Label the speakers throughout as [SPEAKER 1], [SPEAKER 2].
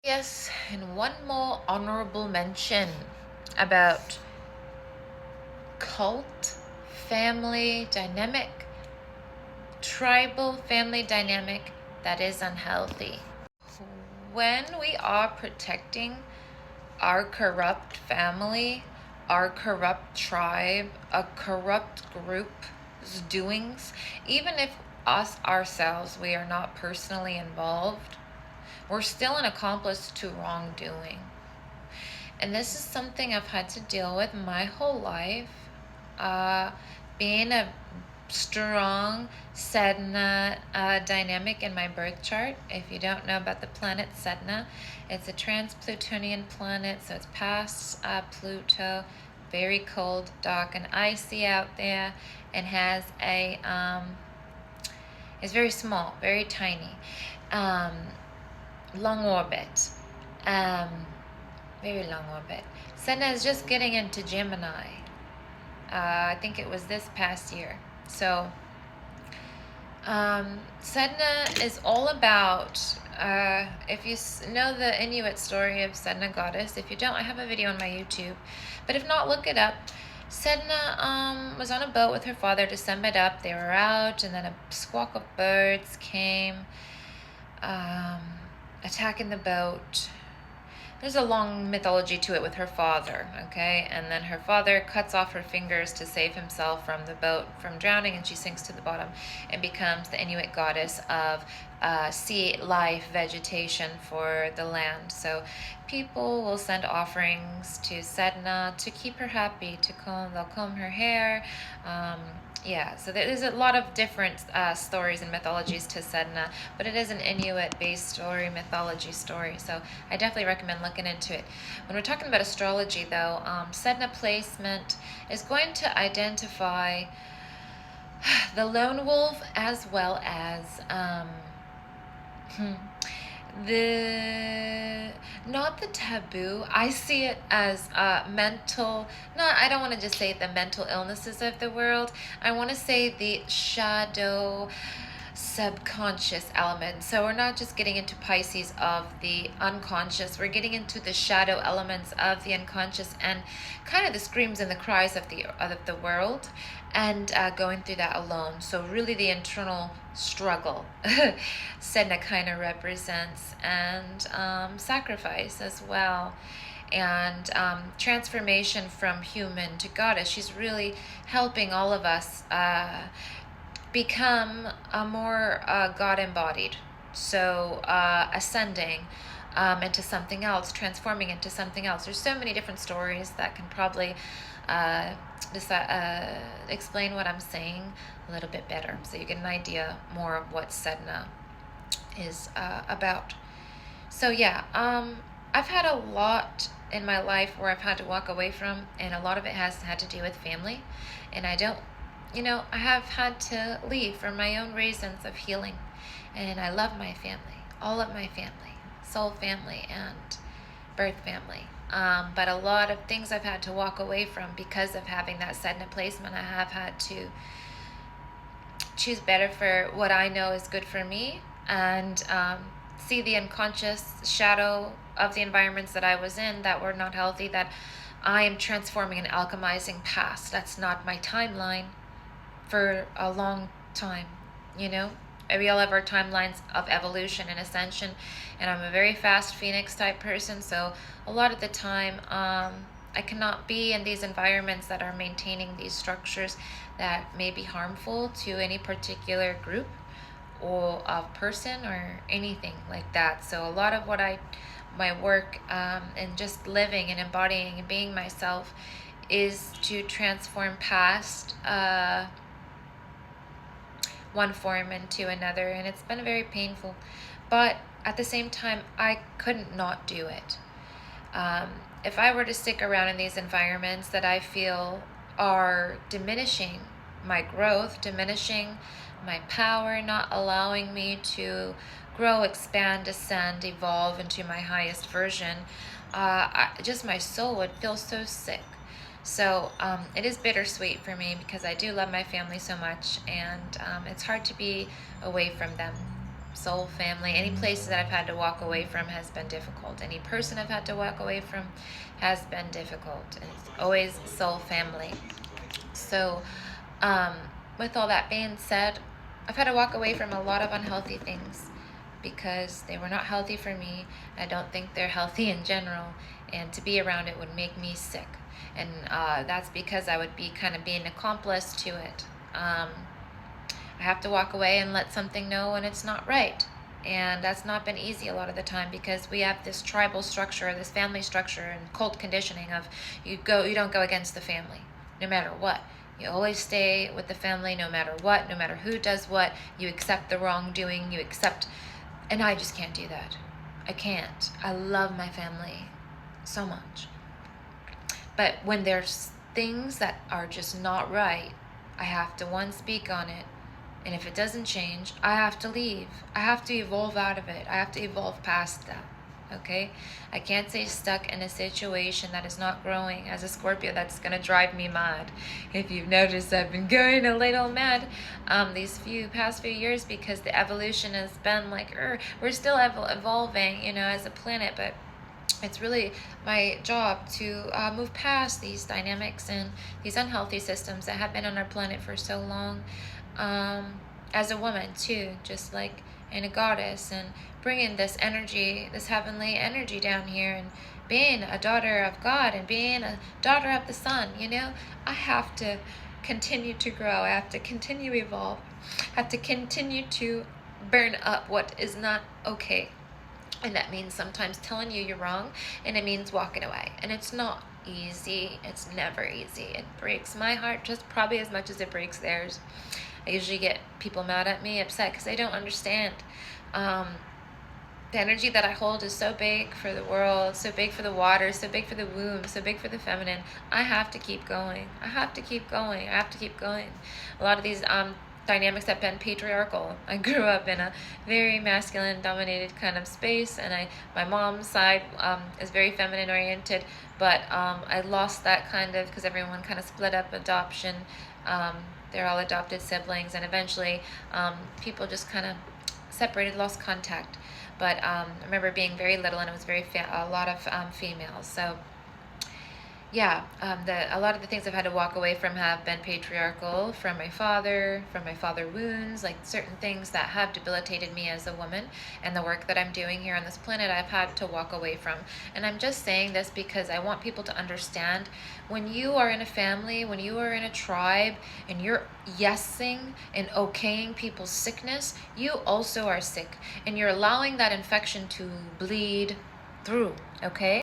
[SPEAKER 1] Yes, and one more honorable mention about cult family dynamic, tribal family dynamic that is unhealthy. When we are protecting our corrupt family, our corrupt tribe, a corrupt group's doings, even if us ourselves, we are not personally involved, we're still an accomplice to wrongdoing. And this is something I've had to deal with my whole life. Being a strong Sedna dynamic in my birth chart. If you don't know about the planet Sedna, it's a trans-Plutonian planet, so it's past Pluto, very cold, dark, and icy out there, and has a it's very small, very tiny, long orbit. Very long orbit. Sedna is just getting into Gemini. I think it was this past year. So, Sedna is all about, if you know the Inuit story of Sedna goddess, if you don't, I have a video on my YouTube. But if not, look it up. Sedna was on a boat with her father to sum it up. They were out, and then a squawk of birds came, attacking the boat. There's a long mythology to it with her father, okay? And then her father cuts off her fingers to save himself from the boat from drowning, and she sinks to the bottom and becomes the Inuit goddess of sea life, vegetation for the land. So people will send offerings to Sedna to keep her happy, they'll comb her hair, yeah, so there's a lot of different stories and mythologies to Sedna, but it is an Inuit-based story, mythology story, so I definitely recommend looking into it. When we're talking about astrology, though, Sedna placement is going to identify the lone wolf as well as not the taboo. I see it as mental, not, I don't want to just say the mental illnesses of the world. I want to say the shadow subconscious element. So we're not just getting into Pisces of the unconscious, we're getting into the shadow elements of the unconscious and kind of the screams and the cries of the world, and going through that alone. So really the internal struggle Sedna kind of represents, and sacrifice as well, and transformation from human to goddess. She's really helping all of us become a more God embodied. So ascending into something else, transforming into something else. There's so many different stories that can probably explain what I'm saying a little bit better, so you get an idea more of what Sedna is about. So yeah, I've had a lot in my life where I've had to walk away from, and a lot of it has had to do with family, and I don't, I have had to leave for my own reasons of healing, and I love my family, all of my family, soul family and birth family. But a lot of things I've had to walk away from because of having that Sedna placement. I have had to choose better for what I know is good for me, and see the unconscious shadow of the environments that I was in that were not healthy, that I am transforming and alchemizing past. That's not my timeline for a long time, We all have our timelines of evolution and ascension, and I'm a very fast phoenix type person, so a lot of the time I cannot be in these environments that are maintaining these structures that may be harmful to any particular group or person or anything like that. So a lot of my work and just living and embodying and being myself is to transform past one form into another, and it's been very painful, but at the same time I couldn't not do it. If I were to stick around in these environments that I feel are diminishing my growth, diminishing my power, not allowing me to grow, expand, ascend, evolve into my highest version, just my soul would feel so sick. So it is bittersweet for me because I do love my family so much, and it's hard to be away from them. soul family, any places that I've had to walk away from has been difficult. Any person I've had to walk away from has been difficult. And it's always soul family. So, um, with all that being said, I've had to walk away from a lot of unhealthy things because they were not healthy for me. I don't think they're healthy in general, and to be around it would make me sick. And that's because I would be kind of being accomplice to it. I have to walk away and let something know when it's not right. And that's not been easy a lot of the time because we have this tribal structure, this family structure, and cult conditioning of you don't go against the family, no matter what. You always stay with the family no matter what, no matter who does what. You accept the wrongdoing, you accept, and I just can't do that. I can't. I love my family so much. But when there's things that are just not right, I have to, one, speak on it. And if it doesn't change, I have to leave. I have to evolve out of it. I have to evolve past that. Okay? I can't stay stuck in a situation that is not growing. As a Scorpio, that's going to drive me mad. If you've noticed, I've been going a little mad these past few years because the evolution has been like, we're still evolving, as a planet, but it's really my job to move past these dynamics and these unhealthy systems that have been on our planet for so long. As a woman too, just like in a goddess, and bringing this energy, this heavenly energy down here, and being a daughter of God and being a daughter of the sun, I have to continue to grow. I have to continue to evolve. I have to continue to burn up what is not okay. And that means sometimes telling you you're wrong, and it means walking away. And it's not easy. It's never easy. It breaks my heart just probably as much as it breaks theirs. I usually get people mad at me, upset, because they don't understand. The energy that I hold is so big for the world, so big for the water, so big for the womb, so big for the feminine. I have to keep going. I have to keep going. I have to keep going. A lot of these dynamics have been patriarchal. I grew up in a very masculine dominated kind of space, and my mom's side is very feminine oriented, but I lost that kind of, because everyone kind of split up adoption. They're all adopted siblings, and eventually people just kind of separated, lost contact. But I remember being very little, and it was a lot of females. So yeah, a lot of the things I've had to walk away from have been patriarchal, from my father wounds, like certain things that have debilitated me as a woman, and the work that I'm doing here on this planet, I've had to walk away from. And I'm just saying this because I want people to understand, when you are in a family, when you are in a tribe, and you're yesing and okaying people's sickness, you also are sick, and you're allowing that infection to bleed through, okay?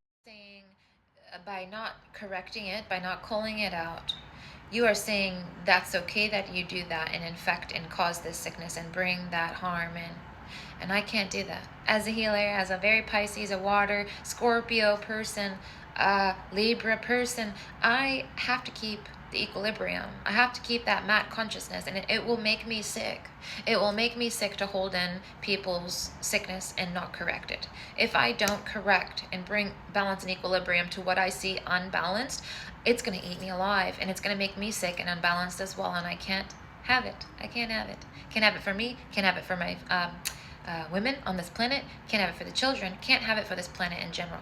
[SPEAKER 1] By not correcting it, by not calling it out, you are saying that's okay that you do that and infect and cause this sickness and bring that harm in. And I can't do that. As a healer, as a very Pisces, a water, Scorpio person, Libra person, I have to keep the equilibrium. I have to keep that mat consciousness, and it will make me sick. It will make me sick to hold in people's sickness and not correct it. If I don't correct and bring balance and equilibrium to what I see unbalanced, it's going to eat me alive, and it's going to make me sick and unbalanced as well, and I can't have it. I can't have it. Can't have it for me. Can't have it for my women on this planet. Can't have it for the children. Can't have it for this planet in general.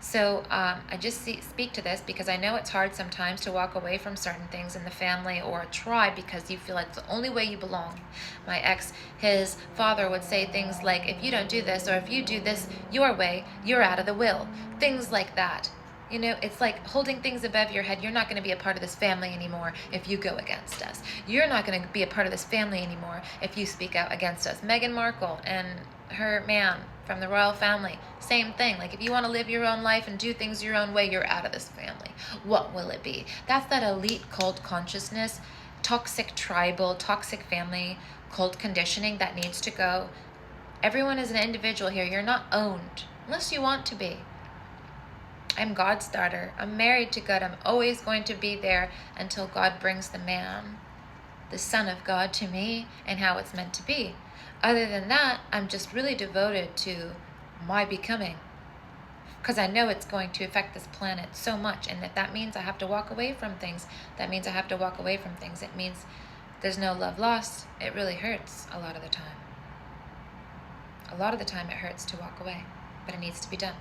[SPEAKER 1] So I just speak to this because I know it's hard sometimes to walk away from certain things in the family or a tribe because you feel like it's the only way you belong. My ex, his father would say things like, if you don't do this, or if you do this your way, you're out of the will. Things like that. It's like holding things above your head. You're not going to be a part of this family anymore if you go against us. You're not going to be a part of this family anymore if you speak out against us. Meghan Markle and her man from the royal family, same thing. Like, if you want to live your own life and do things your own way, you're out of this family. What will it be? That's that elite cult consciousness, toxic tribal, toxic family cult conditioning that needs to go. Everyone is an individual here. You're not owned unless you want to be. I'm God's daughter. I'm married to God. I'm always going to be there until God brings the man, the Son of God, to me and how it's meant to be. Other than that, I'm just really devoted to my becoming, because I know it's going to affect this planet so much. And if that means I have to walk away from things, that means I have to walk away from things. It means there's no love lost. It really hurts a lot of the time. A lot of the time it hurts to walk away, but it needs to be done.